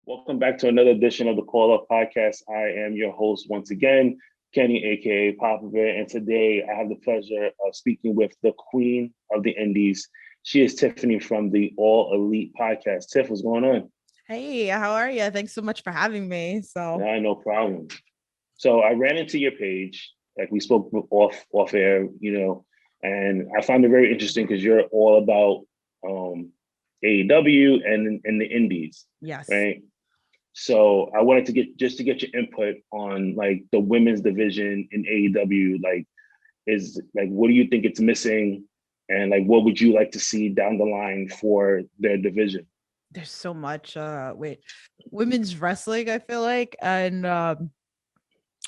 Welcome back to another edition of the Call Up Podcast. I am your host once again, Kenny, aka Papa Bear, and today I have the pleasure of speaking with the Queen of the Indies. She is Tiffany from the All Elite Podcast. Tiff, what's going on? Hey, how are you? Thanks so much for having me. No problem. So I ran into your page, like we spoke off air, and I found it very interesting because you're all about AEW and the Indies, Yes, right? So I wanted to get your input on like the women's division in AEW. Like what do you think it's missing, and like what would you like to see down the line for their division? there's so much with women's wrestling, I feel like, and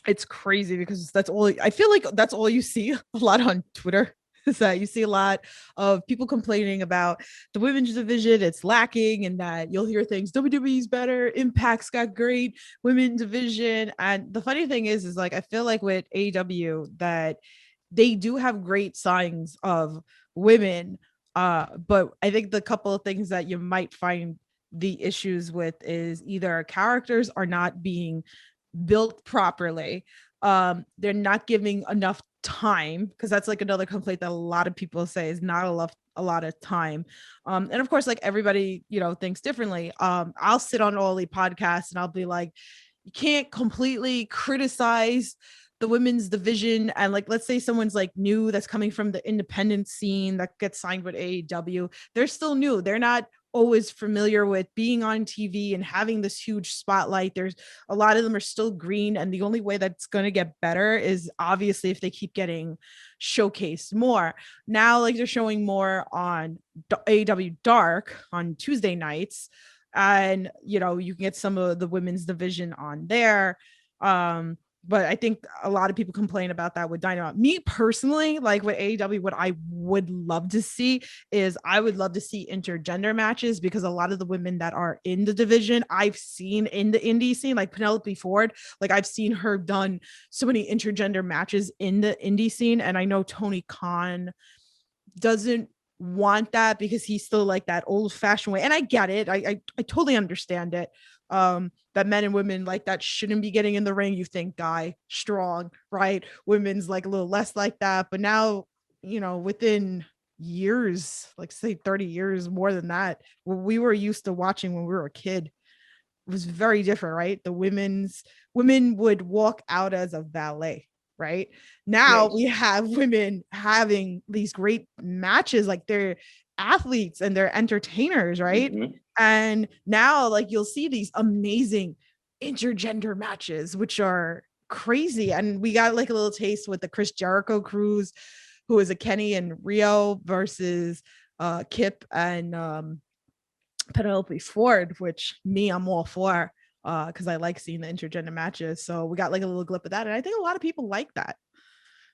it's crazy because that's all I feel like that's all you see a lot on Twitter. Is that you see a lot of people complaining about the women's division, it's lacking, and that you'll hear things WWE's better, Impact's got great women's division. And the funny thing is like I feel like with AEW that they do have great signs of women. But I think the couple of things that you might find the issues with is either characters are not being built properly. They're not giving enough time because that's like another complaint that a lot of people say is not a lot of time. And of course, like everybody, thinks differently. I'll sit on all the podcasts and I'll be like, you can't completely criticize the women's division. And like, let's say someone's like new that's coming from the independent scene that gets signed with AEW. They're still new. They're not always familiar with being on TV and having this huge spotlight. There's a lot of them are still green. And the only way that's going to get better is obviously if they keep getting showcased more. Now, like they're showing more on AEW Dark on Tuesday nights. And, you can get some of the women's division on there. But I think a lot of people complain about that with Dynamite. Me personally, like with AEW, what I would love to see is I would love to see intergender matches because a lot of the women that are in the division I've seen in the indie scene, like Penelope Ford, like I've seen her done so many intergender matches in the indie scene. And I know Tony Khan doesn't want that because he's still like that old fashioned way. And I get it. I totally understand it. That men and women like that shouldn't be getting in the ring. You think guy strong, right? Women's like a little less like that. But now, within years, like say 30 years, more than that, what we were used to watching when we were a kid was very different, right? The women would walk out as a valet, right? Now we Yes. have women having these great matches, like they're athletes and they're entertainers, right? Mm-hmm. And now, like, you'll see these amazing intergender matches, which are crazy. And we got like a little taste with the Chris Jericho cruise, who is a Kenny and Rio versus Kip and Penelope Ford, which I'm all for because I like seeing the intergender matches. So we got like a little clip of that. And I think a lot of people like that.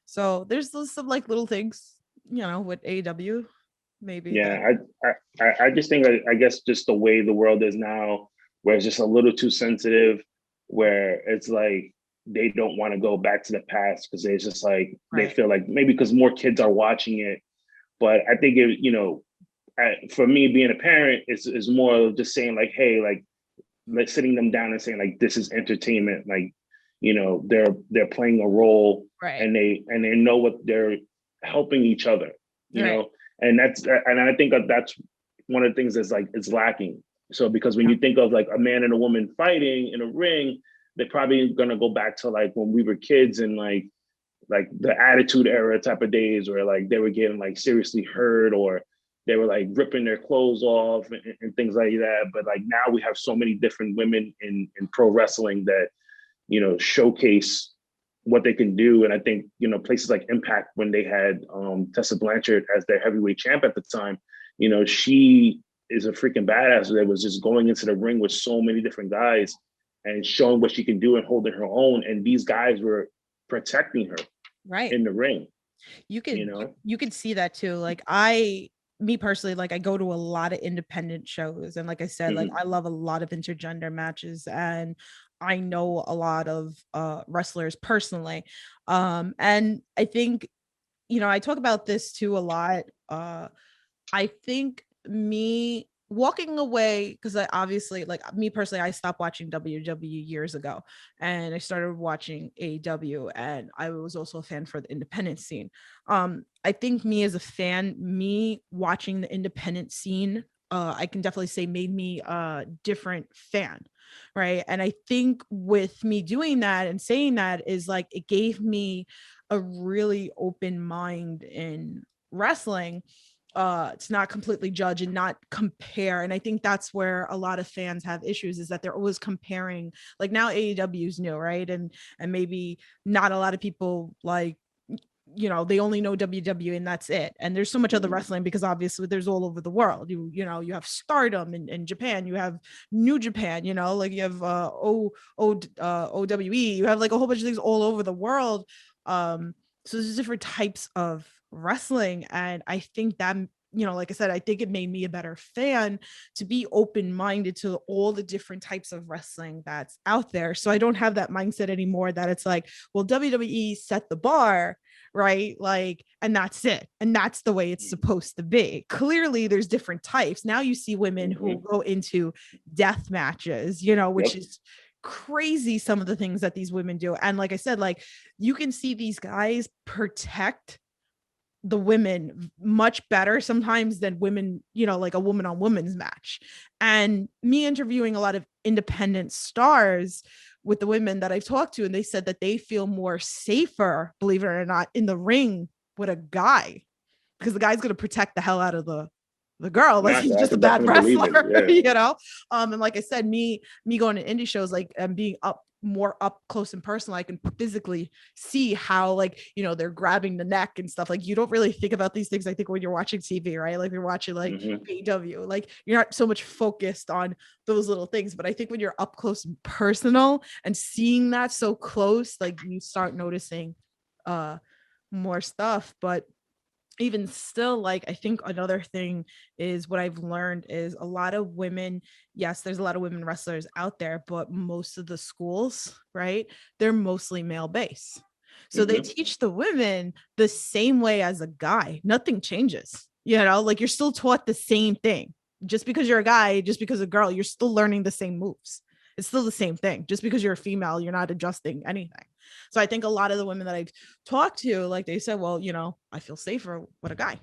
So there's some like little things, with AW, maybe that. Yeah, I just think I guess just the way the world is now, where it's just a little too sensitive, where it's like they don't want to go back to the past because it's just like they Right. feel like maybe because more kids are watching it. But I think for me being a parent is more of just saying like, hey, like sitting them down and saying like this is entertainment, like they're playing a role Right. and they know what they're helping each other, you Right. know, and I think that that's one of the things that's like it's lacking. So because when Yeah. you think of like a man and a woman fighting in a ring, they're probably gonna go back to like when we were kids and like the attitude era type of days where like they were getting like seriously hurt or they were like ripping their clothes off and things like that. But like now we have so many different women in pro wrestling that, showcase what they can do. And I think, places like Impact, when they had Tessa Blanchard as their heavyweight champ at the time, she is a freaking badass that was just going into the ring with so many different guys and showing what she can do and holding her own. And these guys were protecting her Right. in the ring, You you could you, know? you could see that too. Like me personally, like I go to a lot of independent shows, and like I said, like Mm-hmm. I love a lot of intergender matches, and I know a lot of wrestlers personally. And I think, I talk about this too a lot. I think me walking away, because I obviously, like me personally, I stopped watching WWE years ago and I started watching AEW, and I was also a fan for the independent scene. I think me as a fan, me watching the independent scene, I can definitely say made me a different fan, right? And I think with me doing that and saying that is like it gave me a really open mind in wrestling, to not completely judge and not compare. And I think that's where a lot of fans have issues, is that they're always comparing. Like now AEW is new, right? And maybe not a lot of people, like, they only know WWE and that's it. And there's so much other Mhm. wrestling, because obviously there's all over the world. You have Stardom in Japan, you have New Japan, like you have OWE, you have like a whole bunch of things all over the world. So there's different types of wrestling, and I think that, like I said, I think it made me a better fan to be open-minded to all the different types of wrestling that's out there. So I don't have that mindset anymore that it's like, well, WWE set the bar, right? Like, and that's it. And that's the way it's supposed to be. Clearly, there's different types. Now you see women who Mhm. go into death matches, which Yep. is crazy, some of the things that these women do. And like I said, like, you can see these guys protect the women much better sometimes than women, like a woman on women's match. And me interviewing a lot of independent stars with the women that I've talked to, and they said that they feel more safer, believe it or not, in the ring with a guy, because the guy's going to protect the hell out of the girl. Like, Nah, he's I just a could bad definitely believe it. wrestler. Yeah. And like I said, me going to indie shows, like, and being more up close and personal, I can physically see how, like, they're grabbing the neck and stuff. Like, you don't really think about these things, I think, when you're watching TV, right? Like, you're watching like Hmm. AW, like, you're not so much focused on those little things. But I think when you're up close and personal and seeing that so close, like, you start noticing uh more stuff. But even still, like, I think another thing is, what I've learned is, a lot of women, yes, there's a lot of women wrestlers out there, but most of the schools, right, they're mostly male based. So they Hmm. teach the women the same way as a guy. Nothing changes, like, you're still taught the same thing. Just because you're a guy, just because a girl, you're still learning the same moves. It's still the same thing. Just because you're a female, you're not adjusting anything. So I think a lot of the women that I've talked to, like, they said, well, I feel safer with a guy.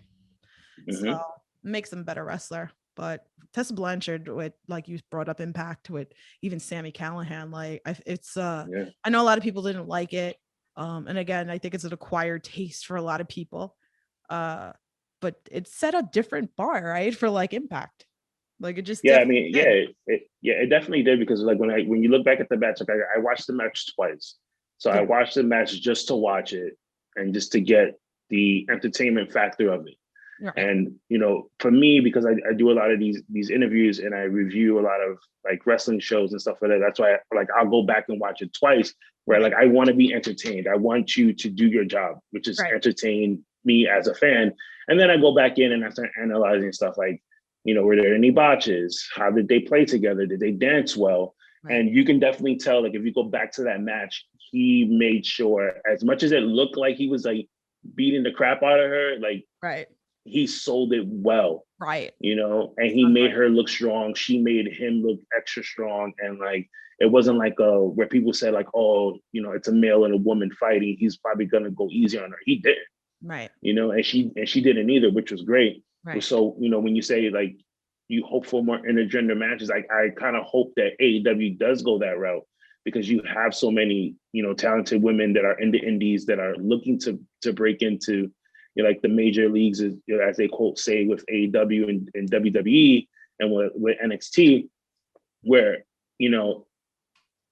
So Hmm. it makes them a better wrestler. But Tessa Blanchard, with, like, you brought up Impact, with even Sammy Callahan, like, Yeah. I know a lot of people didn't like it. And again, I think it's an acquired taste for a lot of people. Uh, but it set a different bar, right? For like Impact. Like, it just Yeah, I definitely mean, did. yeah, it definitely did, because like when you look back at the match, like I watched the match twice, so I Yeah. watched the match just to watch it and just to get the entertainment factor of it. Right. And for me, because I do a lot of these interviews and I review a lot of like wrestling shows and stuff like that. That's why I'll go back and watch it twice. Where Right. like I want to be entertained. I want you to do your job, which is Right. entertain me as a fan. And then I go back in and I start analyzing stuff like, were there any botches? How did they play together? Did they dance well? Right. And you can definitely tell, like, if you go back to that match, he made sure, as much as it looked like he was like beating the crap out of her, like Right. he sold it well, Right. and he Done made right. her look strong. She made him look extra strong. And like, it wasn't like where people said like, oh, it's a male and a woman fighting, he's probably gonna go easy on her. He didn't, Right. and she didn't either, which was great. Right. So, when you say like you hope for more intergender matches, like I kind of hope that AEW does go that route, because you have so many, talented women that are in the indies that are looking to break into, like the major leagues, as they quote say, with AEW and WWE, and with NXT, where you know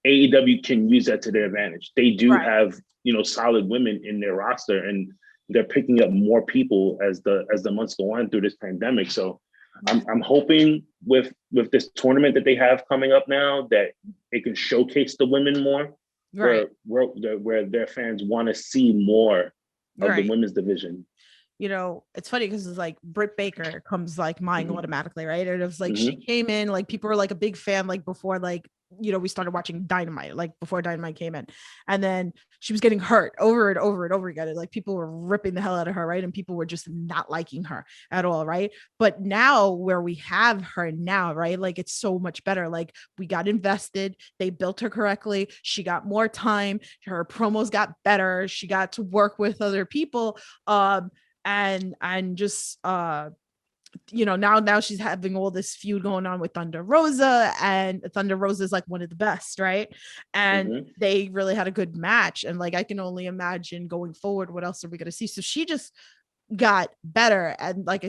AEW can use that to their advantage. They do Right. have solid women in their roster, and they're picking up more people as the months go on through this pandemic. So I'm hoping with this tournament that they have coming up now, that it can showcase the women more, Right. where their fans want to see more of the Right. women's division. It's funny because it's like Britt Baker comes like mind Hmm. automatically, right? And it was like she Hmm. came in, like, people were like a big fan, like, before, like, we started watching Dynamite, like before Dynamite came in. And then she was getting hurt over and over and over again. And like people were ripping the hell out of her, right? And people were just not liking her at all, right? But now where we have her now, right? Like it's so much better. Like we got invested, they built her correctly, she got more time, her promos got better, she got to work with other people. And just now she's having all this feud going on with Thunder Rosa, and Thunder Rosa is like one of the best, right? And Mm-hmm. they really had a good match, and like I can only imagine going forward what else are we going to see. So she just got better. And like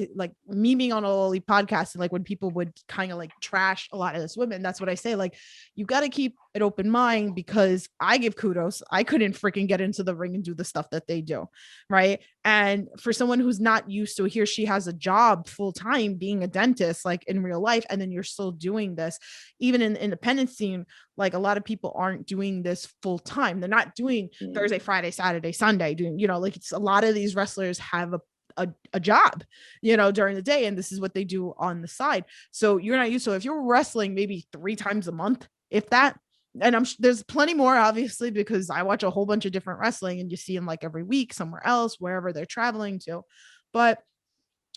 me being on all the podcasts, and like when people would kind of like trash a lot of this women, that's what I say, like you got to keep an open mind, because I give kudos, I couldn't freaking get into the ring and do the stuff that they do, right? And for someone who's not used to, here she has a job full time being a dentist like in real life, and then you're still doing this even in the independent scene. Like a lot of people aren't doing this full time, they're not doing Thursday, Friday, Saturday, Sunday, doing, like it's a lot of these wrestlers have a job, during the day, and this is what they do on the side. So you're not used to, if you're wrestling maybe 3 times a month, if that, and there's plenty more obviously, because I watch a whole bunch of different wrestling, and you see them like every week somewhere else, wherever they're traveling to. But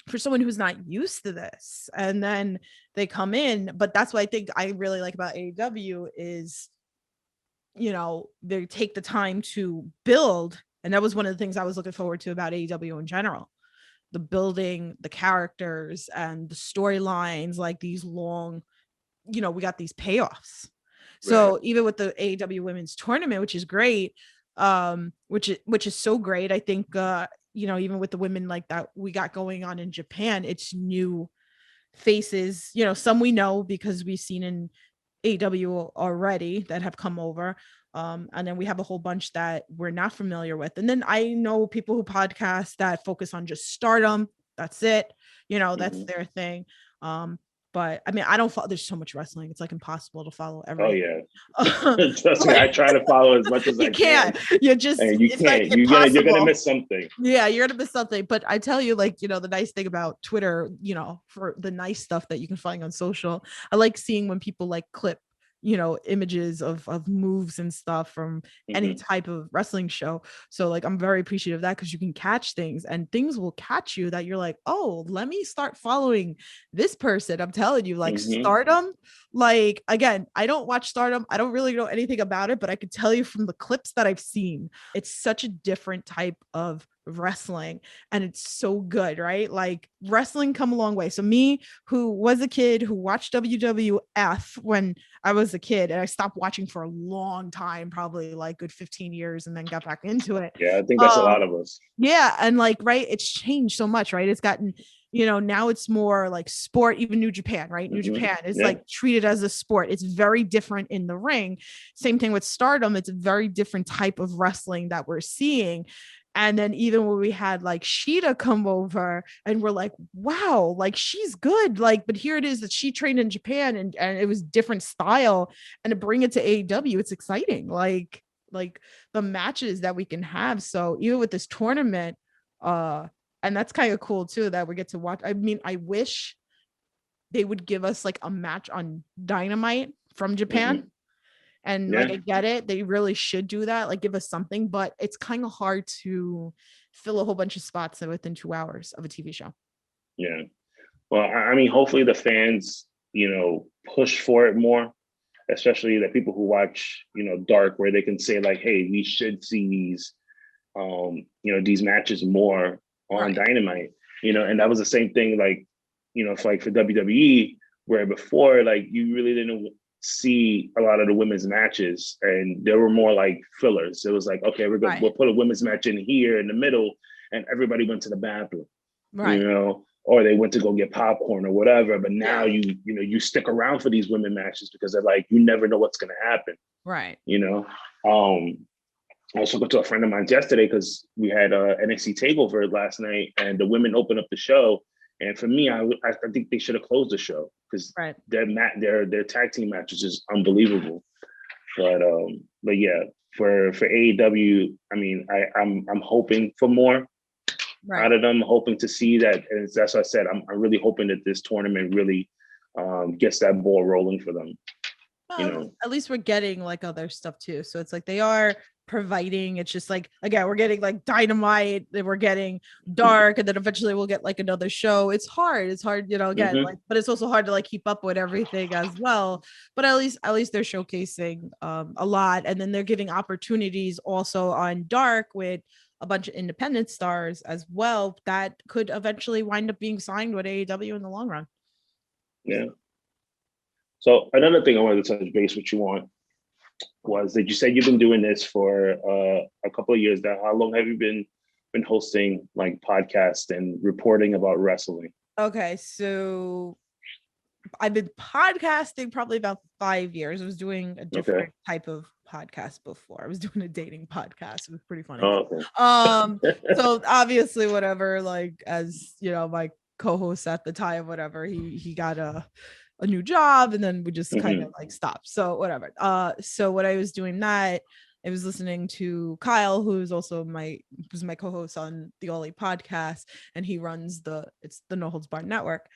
for someone who's not used to this, and then they come in, but that's what I think I really like about AEW is, they take the time to build. And that was one of the things I was looking forward to about AEW in general, the building, the characters, and the storylines, like these long, we got these payoffs. So even with the AEW women's tournament, which is great, which is so great, I think, even with the women like that we got going on in Japan, it's new faces, some we know because we've seen in AEW already that have come over. And then we have a whole bunch that we're not familiar with. And then I know people who podcast that focus on just Stardom. That's it. That's their thing. But I mean, I don't follow, there's so much wrestling. It's like impossible to follow everything. Oh yeah. Trust me, I try to follow as much as I can. You just, and you it's can't. like impossible. You're gonna miss something. Yeah, you're gonna miss something. But I tell you, like, the nice thing about Twitter, for the nice stuff that you can find on social, I like seeing when people like clip, images of moves and stuff from any type of wrestling show. So like I'm very appreciative of that, because you can catch things, and things will catch you that you're like, oh, let me start following this person. I'm telling you, like Stardom, like again, I don't watch Stardom, I don't really know anything about it, but I could tell you from the clips that I've seen, it's such a different type of wrestling, and it's so good, right? Like wrestling come a long way. So me, who was a kid who watched WWF when I was a kid, and I stopped watching for a long time, probably like good 15 years, and then got back into it. Yeah, I think that's a lot of us. Yeah, and like, right, it's changed so much, right? It's gotten, now it's more like sport. Even New Japan, right? New Japan is like treated as a sport. It's very different in the ring. Same thing with Stardom. It's a very different type of wrestling that we're seeing. And then even when we had like Sheeta come over, and we're like, wow, like she's good. Like, but here it is that she trained in Japan, and it was different style, and to bring it to AEW, it's exciting. Like the matches that we can have. So even with this tournament, and that's kind of cool too, that we get to watch. I mean, I wish they would give us like a match on Dynamite from Japan. And like, I get it, they really should do that, like give us something, but it's kind of hard to fill a whole bunch of spots within 2 hours of a TV show. Yeah. Well, I mean, hopefully the fans, push for it more, especially the people who watch, Dark, where they can say like, hey, we should see these, these matches more on Dynamite, and that was the same thing, like, for WWE, where before, like, you really didn't see a lot of the women's matches, and there were more like fillers. It was like, okay, we'll put a women's match in here in the middle, and everybody went to the bathroom, or they went to go get popcorn or whatever. But now you stick around for these women matches, because they're like, you never know what's going to happen. I was talking to a friend of mine yesterday, because we had a NXT takeover last night, and the women opened up the show. And for me, I think they should have closed the show, because their tag team match is just unbelievable. But yeah, for AEW, I mean, I'm hoping for more out of them, hoping to see that. And that's what I said. I'm really hoping that this tournament really gets that ball rolling for them. you Well, know. at least we're getting like other stuff too. So it's like they are providing. It's just like again, we're getting like Dynamite, then we're getting Dark, and then eventually we'll get like another show. It's hard. It's hard, again, Mm-hmm. like, but it's also hard to like keep up with everything as well. But at least they're showcasing a lot, and then they're giving opportunities also on Dark with a bunch of independent stars as well that could eventually wind up being signed with AEW in the long run. Yeah. So another thing I wanted to touch base with you on was that you said you've been doing this for a couple of years now. How long have you been hosting like podcasts and reporting about wrestling? Okay, so I've been podcasting probably about 5 years. I was doing a Okay. different type of podcast before. I was doing a dating podcast. It was pretty funny. Oh, So obviously, whatever, like as my co-host at the time, whatever, he got a new job, and then we just kind of like stopped. So whatever. So what I was doing that. I was listening to Kyle, who's my co-host on the Ollie podcast, and he runs it's the No Holds Barred Network.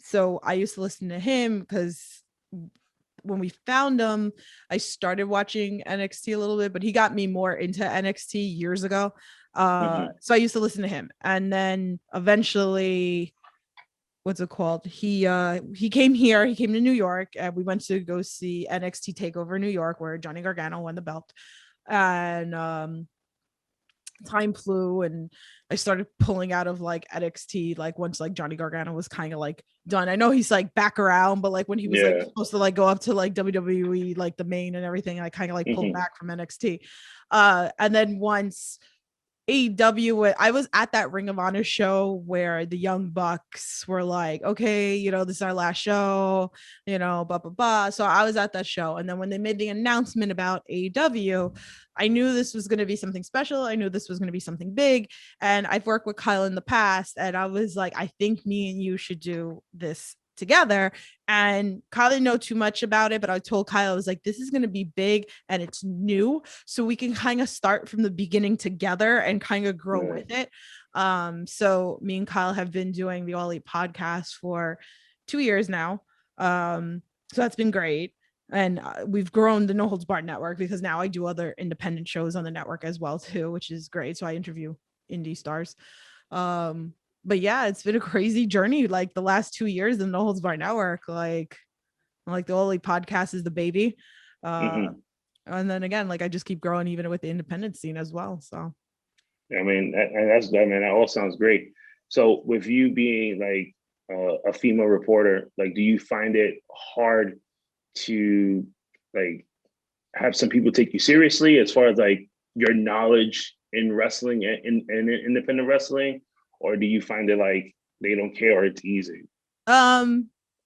So I used to listen to him because when we found him, I started watching NXT a little bit, but he got me more into NXT years ago. So I used to listen to him, and then eventually, what's it called? He came here. He came to New York, and we went to go see NXT Takeover New York, where Johnny Gargano won the belt, and time flew, and I started pulling out of like NXT like once like Johnny Gargano was kind of like done. I know he's like back around, but like when he was like yeah. supposed to like go up to like WWE like the main and everything, I kind of like pulled back from NXT. And then once AEW, I was at that Ring of Honor show where the Young Bucks were like, okay, this is our last show, blah, blah, blah. So I was at that show. And then when they made the announcement about AEW, I knew this was going to be something special. I knew this was going to be something big. And I've worked with Kyle in the past, and I was like, I think me and you should do this together. And Kyle didn't know too much about it, but I told Kyle, I was like, this is going to be big and it's new. So we can kind of start from the beginning together and kind of grow with it. So me and Kyle have been doing the All Elite podcast for 2 years now. So that's been great. And we've grown the No Holds Barred Network because now I do other independent shows on the network as well too, which is great. So I interview indie stars. But yeah, it's been a crazy journey. Like the last 2 years, the No Holds Barred Network, like the only podcast is the baby. And then again, like I just keep growing even with the independent scene as well. So I mean, that's good, man. That all sounds great. So with you being like a female reporter, like, do you find it hard to like have some people take you seriously as far as like your knowledge in wrestling and in independent wrestling, or do you find it like they don't care or it's easy?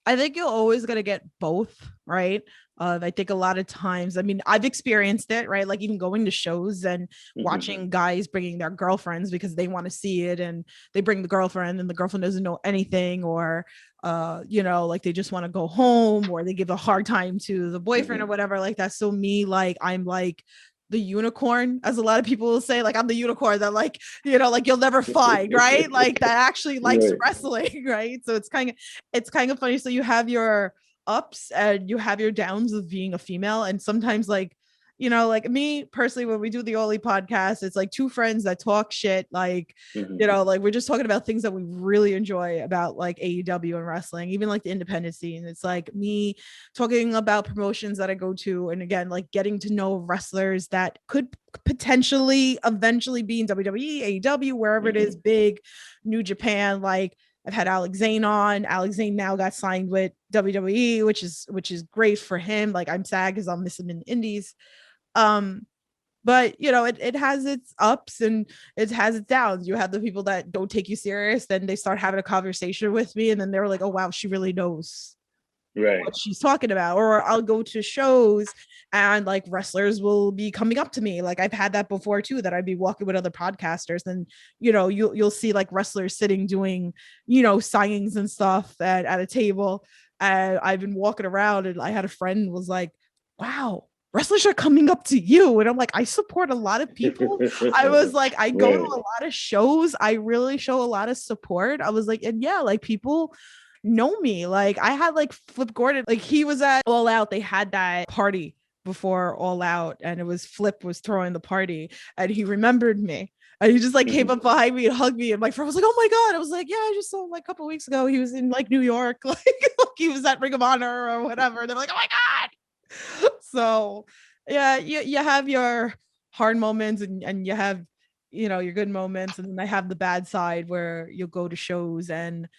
I think you're always gonna get both, right? I think a lot of times, I mean, I've experienced it, right? Like even going to shows and watching guys bringing their girlfriends because they want to see it, and they bring the girlfriend and the girlfriend doesn't know anything, or like they just want to go home, or they give a hard time to the boyfriend or whatever like that. So me, like I'm like the unicorn, as a lot of people will say, like I'm the unicorn that like like you'll never find, right? Like that actually likes wrestling, right? So it's kind of funny. So you have your ups and you have your downs of being a female, and sometimes like like me personally, when we do the Oli podcast, it's like two friends that talk shit, like like we're just talking about things that we really enjoy about like AEW and wrestling, even like the independent scene. It's like me talking about promotions that I go to, and again, like getting to know wrestlers that could potentially eventually be in WWE, AEW, wherever it is big, New Japan. Like I've had Alex Zane on. Alex Zane now got signed with WWE, which is great for him. Like I'm sad because I'll miss him in the indies. But it has its ups and it has its downs. You have the people that don't take you serious, then they start having a conversation with me, and then they're like, oh wow, she really knows what she's talking about. Or I'll go to shows and like wrestlers will be coming up to me. Like I've had that before too, that I'd be walking with other podcasters, and you'll see like wrestlers sitting doing signings and stuff at a table, and I've been walking around, and I had a friend was like, wow, wrestlers are coming up to you. And I'm like, I support a lot of people. I was like, I go to a lot of shows. I really show a lot of support. I was like, and yeah, like people know me. Like I had like Flip Gordon, like he was at All Out. They had that party before All Out, and it was Flip was throwing the party, and he remembered me. And he just like came Mhm. up behind me and hugged me. And my friend was like, "Oh my God." I was like, "Yeah, I just saw him like a couple of weeks ago. He was in like New York, like he was at Ring of Honor or whatever." And they're like, "Oh my God." So yeah, you have your hard moments, and you have, you know, your good moments. And then I have the bad side where you'll go to shows and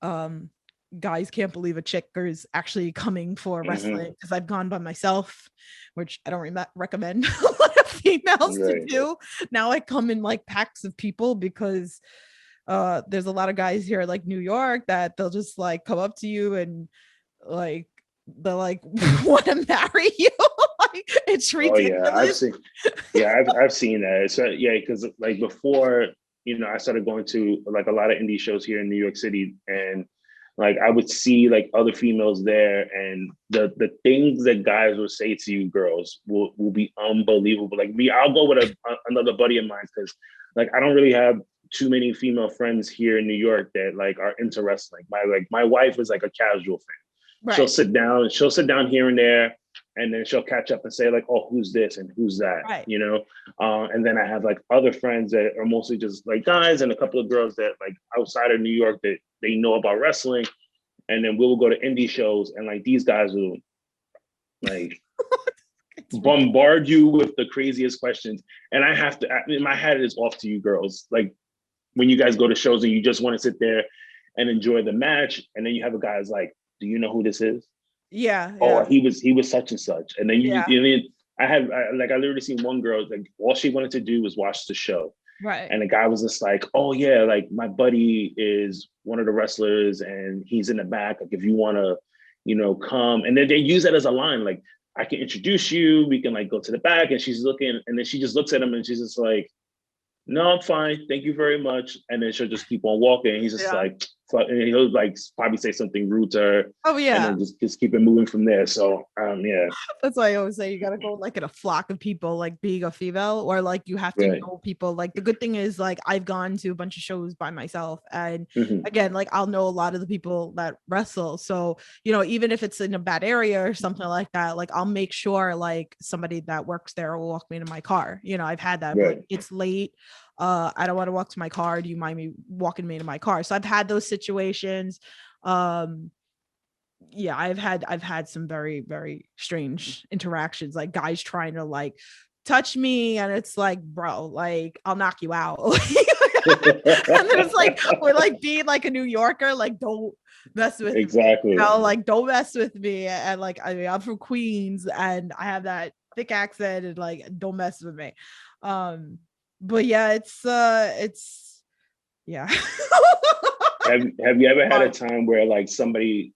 um guys can't believe a chick is actually coming for Mhm. wrestling, because I've gone by myself, which I don't recommend a lot of females to Right. do. Now I come in like packs of people, because there's a lot of guys here like New York that they'll just like come up to you and like they're like want to marry you. Like it's Oh yeah, I've ridiculous. seen. Yeah, I've seen that. So yeah, because like before, I started going to like a lot of indie shows here in New York City, and like I would see like other females there, and the things that guys will say to you girls will be unbelievable. Like me, I'll go with another buddy of mine because like I don't really have too many female friends here in New York that like are into wrestling. My wife is like a casual fan. Right, She'll sit down here and there, and then she'll catch up and say like, oh, who's this and who's that, right. and then I have like other friends that are mostly just like guys and a couple of girls that like outside of New York that they know about wrestling, and then we'll go to indie shows, and like these guys will like It's ridiculous. bombard you with the craziest questions, and I have to, my hat is off to you girls, like when you guys go to shows and you just want to sit there and enjoy the match, and then you have a guy's like, do you know who this is? Yeah, Oh, yeah, he was such and such, and then yeah. I literally seen one girl like all she wanted to do was watch the show, Right. and the guy was just like, oh yeah, like my buddy is one of the wrestlers and he's in the back, like if you want to come, and then they use that as a line like, I can introduce you, we can like go to the back, and she's looking, and then she just looks at him and she's just like, no, I'm fine. Thank you very much. And then she'll just keep on walking. And he's just Yeah. like, and he'll like probably say something rude to her, Oh and yeah. then just keep it moving from there. So yeah, That's why I always say you gotta go like in a flock of people, like being a female, or like you have to right. know people. Like the good thing is like I've gone to a bunch of shows by myself. And Hmm. again, like I'll know a lot of the people that wrestle. So, you know, even if it's in a bad area or something like that, like I'll make sure like somebody that works there will walk me to my car. You know, I've had that, but like Right. it's late. I don't want to walk to my car. Do you mind me walking me to my car? So I've had those situations. Um, yeah, I've had some very very strange interactions, like guys trying to like touch me, and it's like, bro, like I'll knock you out. And then it's like we're like being like a New Yorker, like don't mess with me, you Exactly. know, like don't mess with me. And like I mean I'm from Queens and I have that thick accent, and like don't mess with me. um but yeah, it's yeah. Have you ever had a Fun. time where like somebody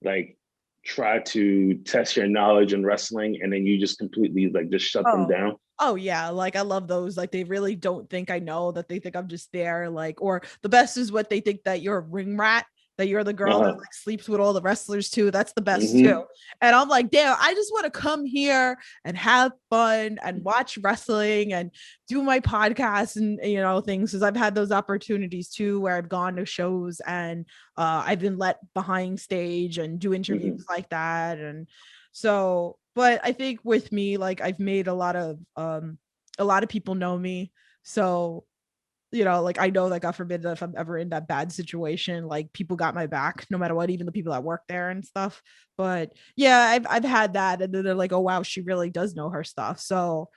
like tried to test your knowledge in wrestling, and then you just completely like just shut them Oh. down? Oh yeah, like I love those. Like they really don't think I know, that they think I'm just there. Like, or the best is what they think, that you're a ring rat, that you're the girl that Uh-huh. like sleeps with all the wrestlers too. That's the best too. Hmm. And I'm like, damn, I just want to come here and have fun and watch wrestling and do my podcast and you know things. Because I've had those opportunities too, where I've gone to shows and I've been let behind stage and do Hmm. interviews like that. And so, but I think with me, like I've made a lot of people know me. So, you know, like I know that God forbid that if I'm ever in that bad situation, like people got my back no matter what, even the people that work there and stuff. But yeah, I've had that. And then they're like, oh wow, she really does know her stuff. So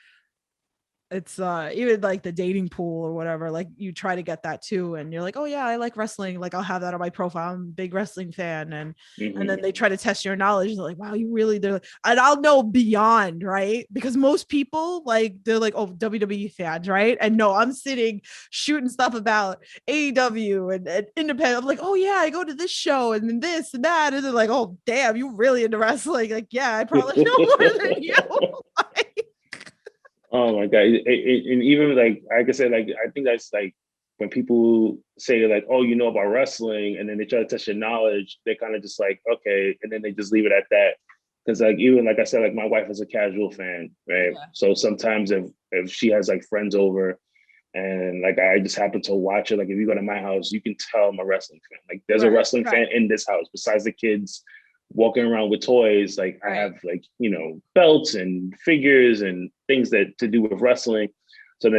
it's even like the dating pool or whatever, like you try to get that too, and you're like, oh yeah, I like wrestling, like I'll have that on my profile, I'm a big wrestling fan. And then Hmm. they try to test your knowledge, and they're like, wow, you really, they're like, and I'll know beyond, right? Because most people like they're like, oh, WWE fans, right? And no, I'm sitting shooting stuff about AEW and independent. I'm like, oh yeah, I go to this show and then this and that, and they're like, oh damn, you really into wrestling? Like, yeah, I probably know more than you. Like, Oh my God. And even like I said, like, I think that's like when people say like, oh, you know about wrestling, and then they try to test your knowledge, they kind of just like, okay. And then they just leave it at that. Cause like, even like I said, like my wife is a casual fan, right? yeah. So sometimes if she has like friends over, And like I just happen to watch it. Like if you go to my house, you can tell I'm a wrestling fan. Like there's a Right, wrestling fan in this house. Besides the kids walking around with toys, like I right. have like, you know, belts and figures and things that to do with wrestling. So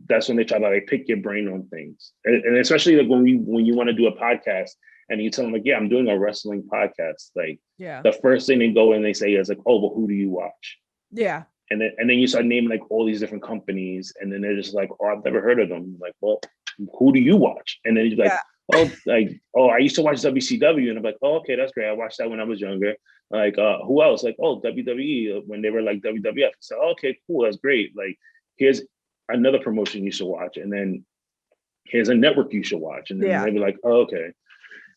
that's when they try to like pick your brain on things. And especially like when you want to do a podcast and you tell them like, yeah, I'm doing a wrestling podcast. Like Yeah. the first thing they go and they say is like, oh, but who do you watch? Yeah. And then you start naming like all these different companies, and then they're just like, oh, I've never heard of them. Like, well, who do you watch? And then you're like, Yeah. oh, like, oh, I used to watch WCW, and I'm like, oh, okay, that's great. I watched that when I was younger. Like, who else? Like, oh, WWE when they were like WWF. So, okay, cool, that's great. Like, here's another promotion you should watch, and then here's a network you should watch, and then Yeah. they'll be like, oh, okay.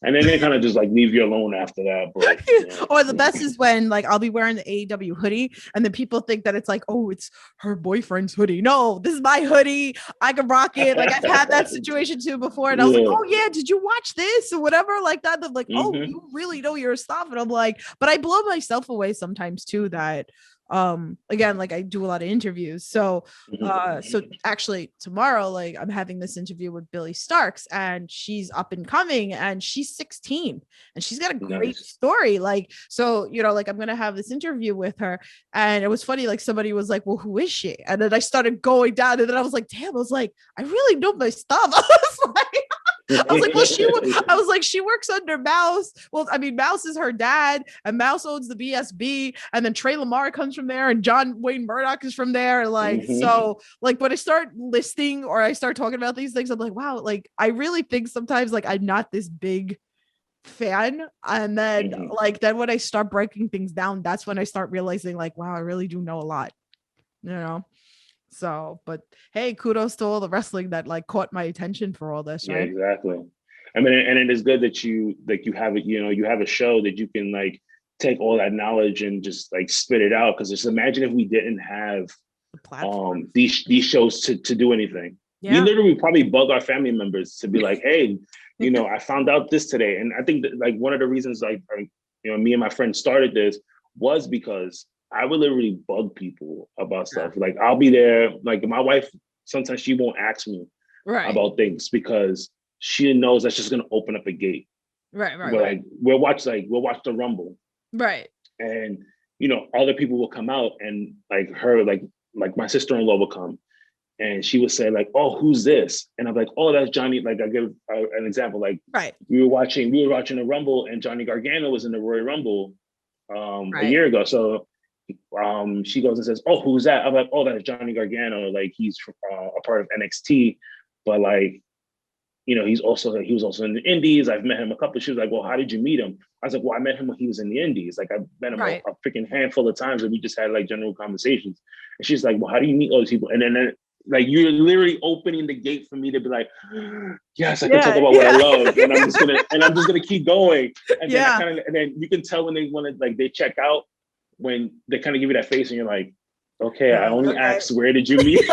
And then they kind of just like leave you alone after that. But yeah. Or the best is when like I'll be wearing the AEW hoodie and then people think that it's like, oh, it's her boyfriend's hoodie. No, this is my hoodie. I can rock it. Like I've had that situation too before. And I was like, Yeah. oh yeah, did you watch this or whatever? Like that. They're like, oh, Mm-hmm. you really know your stuff. And I'm like, but I blow myself away sometimes too that again, like I do a lot of interviews. So so actually tomorrow, like I'm having this interview with Billy Starks and she's up and coming and she's 16 and she's got a great Nice. story. Like, so, you know, like I'm going to have this interview with her. And it was funny. Like somebody was like, well, who is she? And then I started going down and then I was like, damn, I was like, I really know my stuff. I was like, well, I was like, she works under Mouse. Well, I mean, Mouse is her dad, and Mouse owns the BSB, and then Trey Lamar comes from there, and John Wayne Murdoch is from there. Like, so, like, when I start listing or I start talking about these things, I'm like, wow, like, I really think sometimes like I'm not this big fan, and then like then when I start breaking things down, that's when I start realizing, like, wow, I really do know a lot, you know. So, but hey, kudos to all the wrestling that like caught my attention for all this, Yeah, right? exactly. I mean, and it is good that you have it, you know, you have a show that you can like take all that knowledge and just like spit it out. Cause just imagine if we didn't have The platform. these shows to do anything. We Yeah. literally probably bug our family members to be like, hey, you know, I found out this today. And I think that like one of the reasons like you know, me and my friend started this was because I would literally bug people about stuff. Like I'll be there, like my wife, sometimes she won't ask me Right. about things because she knows that's just gonna open up a gate. Right. Right. But Right. like we'll watch the Rumble, Right. and you know other people will come out and like my sister-in-law will come and she would say like, oh, who's this? And I'm like, oh, that's Johnny. Like I give an example, like Right. we were watching the Rumble and Johnny Gargano was in the Royal Rumble a Right. year ago. So she goes and says, oh, who's that? I'm like, oh, that's Johnny Gargano. Like he's a part of NXT, but like, you know, he was also in the Indies. I've met him a couple. She was like, well, how did you meet him? I was like, well, I met him when he was in the Indies. Like I met him Right. a freaking handful of times, and we just had like general conversations. And she's like, well, how do you meet all these people? And then like you're literally opening the gate for me to be like, yes, I can talk about what I love, and I'm just gonna keep going. And then and then you can tell when they want to like they check out when they kind of give you that face, and you're like, okay, I only asked where did you meet?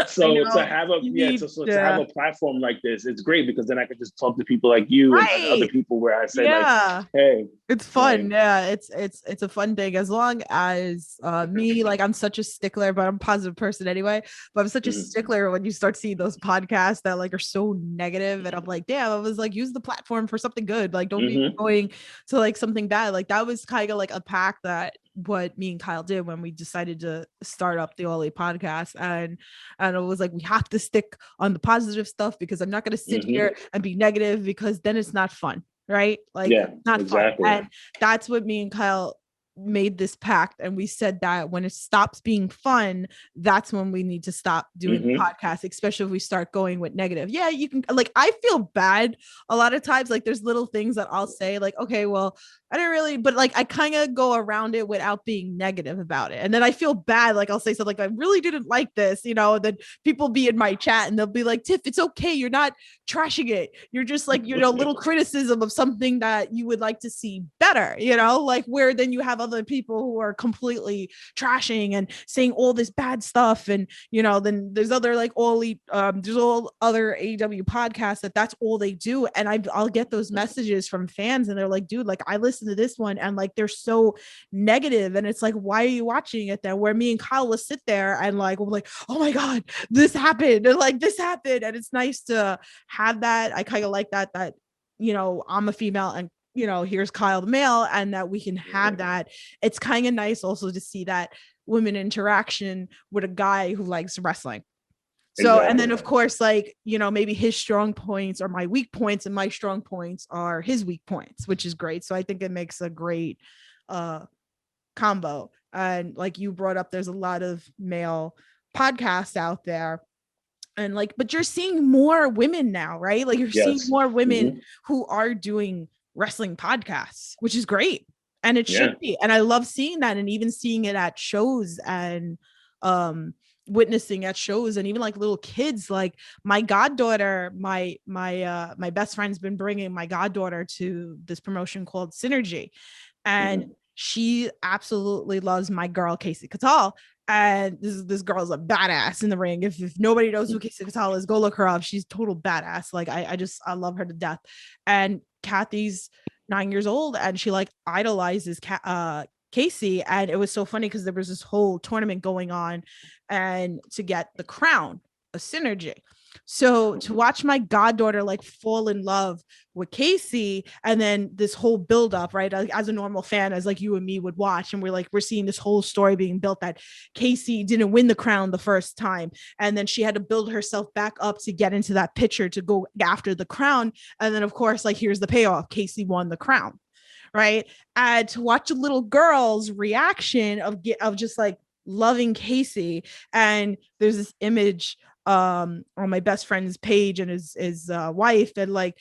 So to have a platform like this, it's great because then I can just talk to people like you and other people where I say like, hey, it's fun. Yeah, it's a fun thing as long as me, like I'm such a stickler, but I'm a positive person anyway. But I'm such a stickler when you start seeing those podcasts that like are so negative, and I'm like, damn, I was like, use the platform for something good. Like, don't be going to like something bad. Like that was kind of like a pact that what me and Kyle did when we decided to start up the Ollie podcast, and it was like we have to stick on the positive stuff because I'm not going to sit here and be negative because then it's not fun, right? Like not fun. And that's what me and Kyle made this pact, and we said that when it stops being fun, that's when we need to stop doing the podcast, especially if we start going with negative. Yeah, you can, like, I feel bad a lot of times, like there's little things that I'll say like, okay, well, I didn't really, but like I kind of go around it without being negative about it. And then I feel bad, like I'll say something like, I really didn't like this, you know, and then people be in my chat and they'll be like, Tiff, it's okay, you're not trashing it, you're just like, you know, little criticism of something that you would like to see better, you know, like where then you have other people who are completely trashing and saying all this bad stuff. And, then there's other like there's all other AEW podcasts that's all they do. And I'll get those messages from fans and they're like, dude, like I listened to this one and like they're so negative. And it's like, why are you watching it then? Where me and Kyle will sit there and like, we're like, oh my God, this happened. And like this happened. And it's nice to have that. I kind of like that I'm a female and here's Kyle the male, and that we can have that. It's kind of nice also to see that women interaction with a guy who likes wrestling. So, exactly. And then of course, like, maybe his strong points are my weak points and my strong points are his weak points, which is great. So I think it makes a great combo. And like you brought up, there's a lot of male podcasts out there. And like, but you're seeing more women now, right? Like you're seeing more women who are doing wrestling podcasts, which is great. And it should be. And I love seeing that, and even seeing it at shows and witnessing at shows, and even like little kids, like my goddaughter, my best friend's been bringing my goddaughter to this promotion called Synergy. And she absolutely loves my girl, Casey Catal. And this girl's a badass in the ring. If nobody knows who Casey Catal is, go look her up. She's total badass. Like I love her to death. And Kathy's 9 years old and she like idolizes Casey. And it was so funny because there was this whole tournament going on and to get the crown, a Synergy. So to watch my goddaughter like fall in love with Casey, and then this whole build up, right? As a normal fan, as like you and me would watch, and we're seeing this whole story being built that Casey didn't win the crown the first time. And then she had to build herself back up to get into that picture to go after the crown. And then of course, like here's the payoff. Casey won the crown. Right. And to watch a little girl's reaction of just like loving Casey. And there's this image on my best friend's page and his wife, and like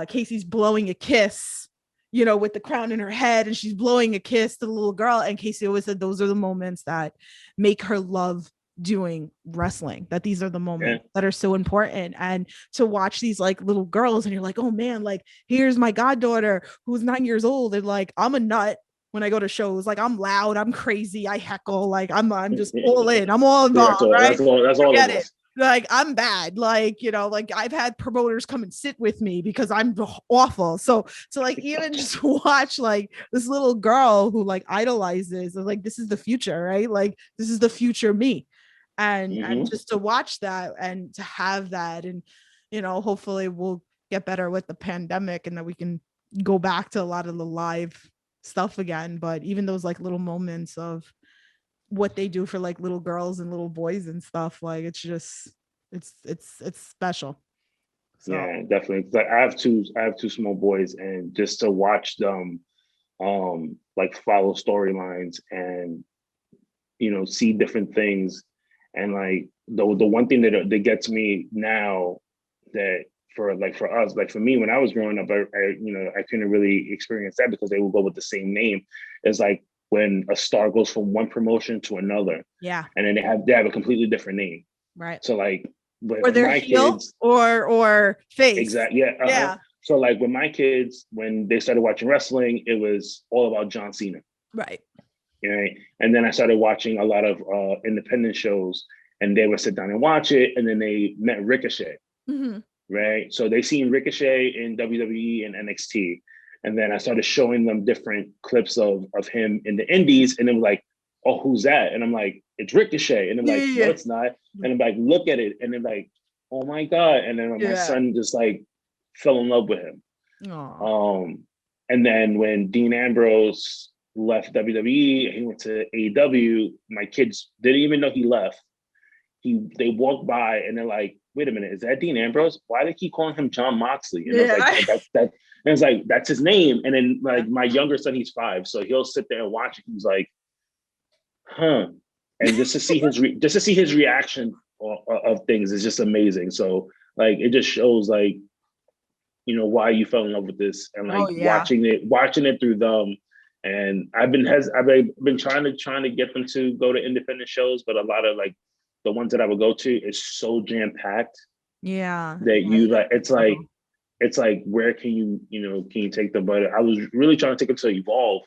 Casey's blowing a kiss, with the crown in her head, and she's blowing a kiss to the little girl. And Casey always said those are the moments that make her love doing wrestling, that these are the moments that are so important. And to watch these like little girls and you're like, oh man, like here's my goddaughter who's 9 years old, and like I'm a nut when I go to shows. Like I'm loud, I'm crazy, I heckle, like I'm just all in, I'm all involved. That's all it is. Like I'm bad, like like I've had promoters come and sit with me because I'm awful. So like even just watch like this little girl who like idolizes, like this is the future, right? Like this is the future me. And just to watch that and to have that, and hopefully we'll get better with the pandemic and that we can go back to a lot of the live stuff again. But even those like little moments of what they do for like little girls and little boys and stuff, like it's just it's special. So. Yeah, definitely. Like I have two small boys, and just to watch them like follow storylines and see different things. And like the one thing that gets me now, that for us, like for me when I was growing up, I couldn't really experience that because they would go with the same name. It's like when a star goes from one promotion to another, and then they have a completely different name, right? So like, or they're my heel kids, or face, exactly, So like with my kids, when they started watching wrestling, it was all about John Cena, right? Right. And then I started watching a lot of independent shows, and they would sit down and watch it, and then they met Ricochet, right? So they seen Ricochet in WWE and NXT. And then I started showing them different clips of him in the indies, and they were like, oh, who's that? And I'm like, it's Ricochet. And I'm like, no, it's not. And I'm like, look at it. And they're like, oh my God. And then my son just like fell in love with him. And then when Dean Ambrose left WWE, he went to AEW, my kids didn't even know he left. They walked by and they're like, wait a minute, is that Dean Ambrose? Why do they keep calling him John Moxley? And I was like, that. And it's like, that's his name. And then like my younger son, he's 5, so he'll sit there and watch it. He's like, huh. And just to see his reaction of things is just amazing. So like, it just shows like, why you fell in love with this, and like watching it through them. And I've been trying to get them to go to independent shows, but a lot of like the ones that I would go to is so jam packed. Yeah. That you like, it's like where can you take them? But I was really trying to take them to Evolve,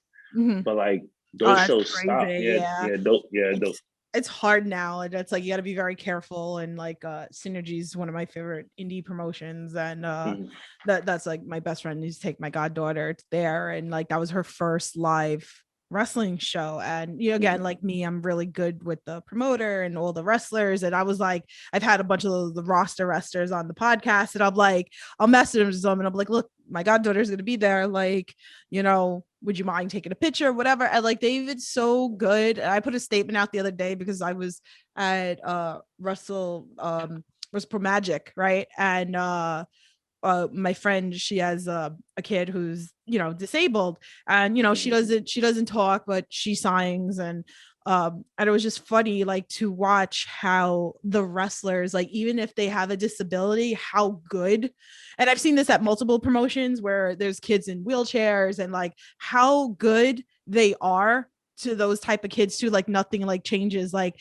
but like Oh, those that's shows stop. crazy. Yeah, Yeah. yeah, dope. Yeah, dope. It's hard now, and it's like you got to be very careful. And like Synergy is one of my favorite indie promotions, and Mhm, that's like my best friend used to take my goddaughter there, and like that was her first live wrestling show. And you know, again, mhm, like me, I'm really good with the promoter and all the wrestlers, and I was like, I've had a bunch of the roster wrestlers on the podcast, and I'm like, I'll message them and I'm like, look, my goddaughter's gonna be there, like, you know, would you mind taking a picture, whatever. And like David's so good. I put a statement out the other day because I was at was Pro Magic, right? And my friend, she has a kid who's, you know, disabled, and you know, mhm, she doesn't talk, but she signs. And it was just funny, like, to watch how the wrestlers, like, even if they have a disability, how good. And I've seen this at multiple promotions where there's kids in wheelchairs, and like how good they are to those type of kids too. Like nothing like changes. Like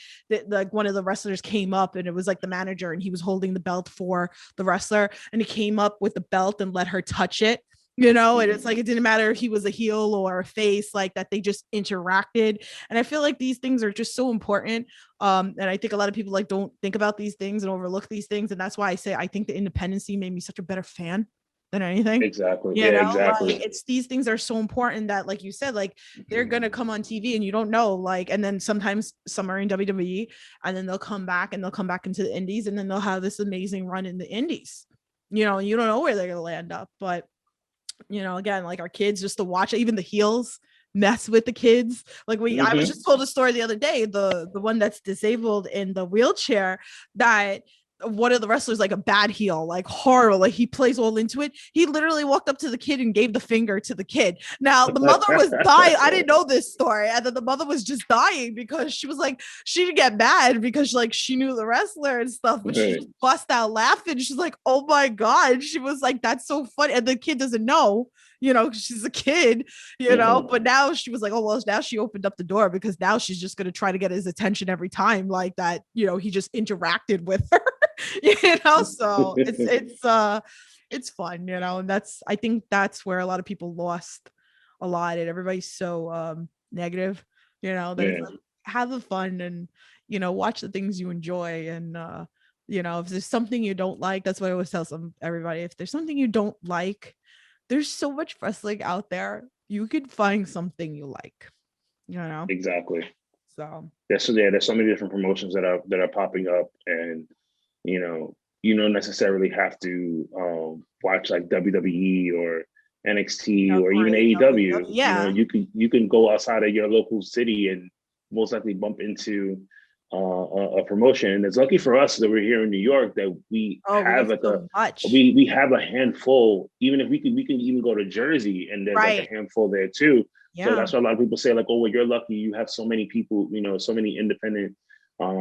one of the wrestlers came up, and it was like the manager, and he was holding the belt for the wrestler, and he came up with the belt and let her touch it, you know. And it's mhm. like it didn't matter if he was a heel or a face, like that they just interacted. And I feel like these things are just so important. And I think a lot of people like don't think about these things and overlook these things, and that's why I say I think the independency made me such a better fan than anything. Exactly. You Yeah, know, like exactly. it's these things are so important that, like you said, like they're gonna come on TV and you don't know, like, and then sometimes some are in WWE, and then they'll come back into the indies, and then they'll have this amazing run in the indies. You know, you don't know where they're gonna land up. But you know, again, like our kids, just to watch it, even the heels mess with the kids. Like I was Hmm. just told a story the other day, the one that's disabled in the wheelchair, that one of the wrestlers, like a bad heel, like horrible, like he plays all into it. He literally walked up to the kid and gave the finger to the kid. Now the mother was dying. I didn't know this story. And then the mother was just dying because she was like, she didn't get mad because like she knew the wrestler and stuff, but she Right. just bust out laughing. She's like, oh my God. She was like, that's so funny. And the kid doesn't know, you know, she's a kid, you know. Mhm. But now she was like, oh well, now she opened up the door because now she's just gonna try to get his attention every time, like that, you know, he just interacted with her. You know. So it's fun, you know. And that's, I think that's where a lot of people lost a lot, and everybody's so negative, you know, that it's Yeah, like, have the fun, and you know, watch the things you enjoy. And you know, if there's something you don't like, that's what I always tell everybody, if there's something you don't like, there's so much wrestling out there, you could find something you like, you know. exactly. So There's so many different promotions that are popping up, and you don't necessarily have to watch like WWE or you NXT know, or even great, AEW. yeah. You can go outside of your local city and most likely bump into a promotion. And it's lucky for us that we're here in New York that we Oh, we have got like so much. we have a handful. Even if we can even go to Jersey and there's like a Right. handful there too. So Yeah. that's why a lot of people say like, oh, well, you're lucky you have so many people, so many independent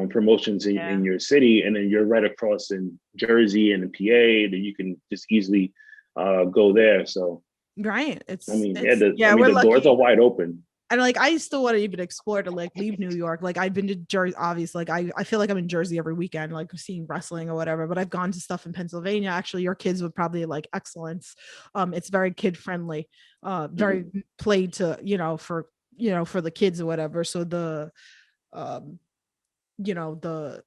promotions Yeah. in your city, and then you're right across in Jersey and in PA that you can just easily go there. So Right. I mean, yeah, Yeah, we're the doors are lucky. wide open. And like I still want to even explore to like leave New York. Like I've been to Jersey, obviously. Like I feel like I'm in Jersey every weekend, like seeing wrestling or whatever. But I've gone to stuff in Pennsylvania. Actually, your kids would probably like excellence. It's very kid friendly, very Hmm. played to, you know, for the kids or whatever. So um, you know, the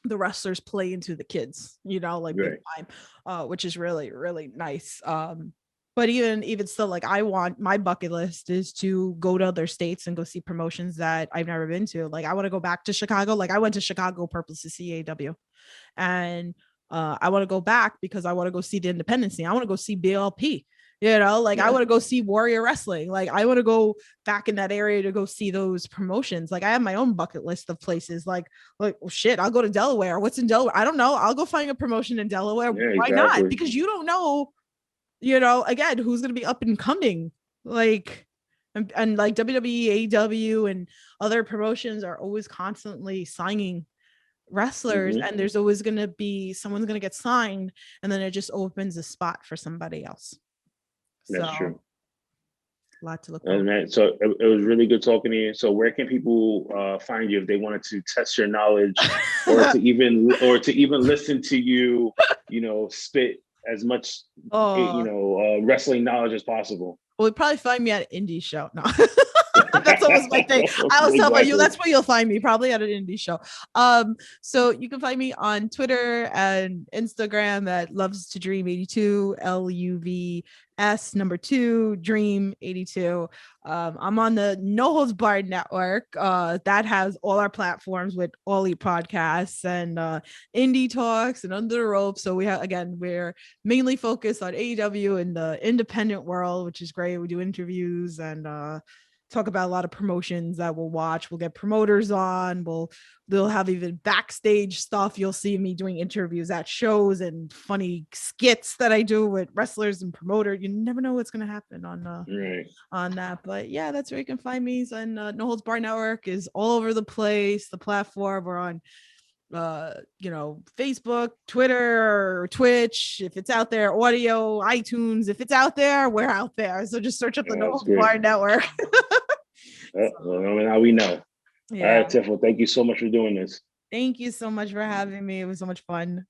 wrestlers play into the kids, you know, like big Right. time, which is really, really nice. But even still, like I want, my bucket list is to go to other states and go see promotions that I've never been to. Like I want to go back to Chicago. Like I went to Chicago purpose to see AW. And I want to go back because I want to go see the independence scene. I want to go see BLP. You know, like I Yeah. want to go see Warrior Wrestling. Like I want to go back in that area to go see those promotions. Like I have my own bucket list of places. Like well, shit, I'll go to Delaware. What's in Delaware? I don't know. I'll go find a promotion in Delaware. Yeah. Why not? Exactly. Because you don't know, you know, again, who's going to be up and coming. Like and like WWE, AEW, and other promotions are always constantly signing wrestlers, Hmm. and there's always going to be someone's going to get signed, and then it just opens a spot for somebody else. That's So true. a lot to look And forward. man, so it was really good talking to you. So where can people find you if they wanted to test your knowledge, or to even listen to you, spit as much, Oh, wrestling knowledge as possible? well, you'd probably find me at an indie show. No. That's always my thing. I always tell you, Exactly. that's where you'll find me, probably at an indie show. So you can find me on Twitter and Instagram at Loves to Dream 82, LUVS number 2, Dream 82. I'm on the No Holds Barred network. That has all our platforms with All Elite Podcasts and Indie Talks and Under the Rope. So we're mainly focused on AEW and the independent world, which is great. We do interviews and talk about a lot of promotions that we'll watch. We'll get promoters on. They'll have even backstage stuff. You'll see me doing interviews at shows and funny skits that I do with wrestlers and promoters. You never know what's going to happen on that. But yeah, that's where you can find me. And No Holds Bar Network is all over the place. The platform we're on, Facebook, Twitter, Twitch. If it's out there, audio, iTunes. If it's out there, we're out there. So just search up the No Holds Bar Network. Well, now we know. Yeah. All right, Tiff. Well, thank you so much for doing this. Thank you so much for having me. It was so much fun.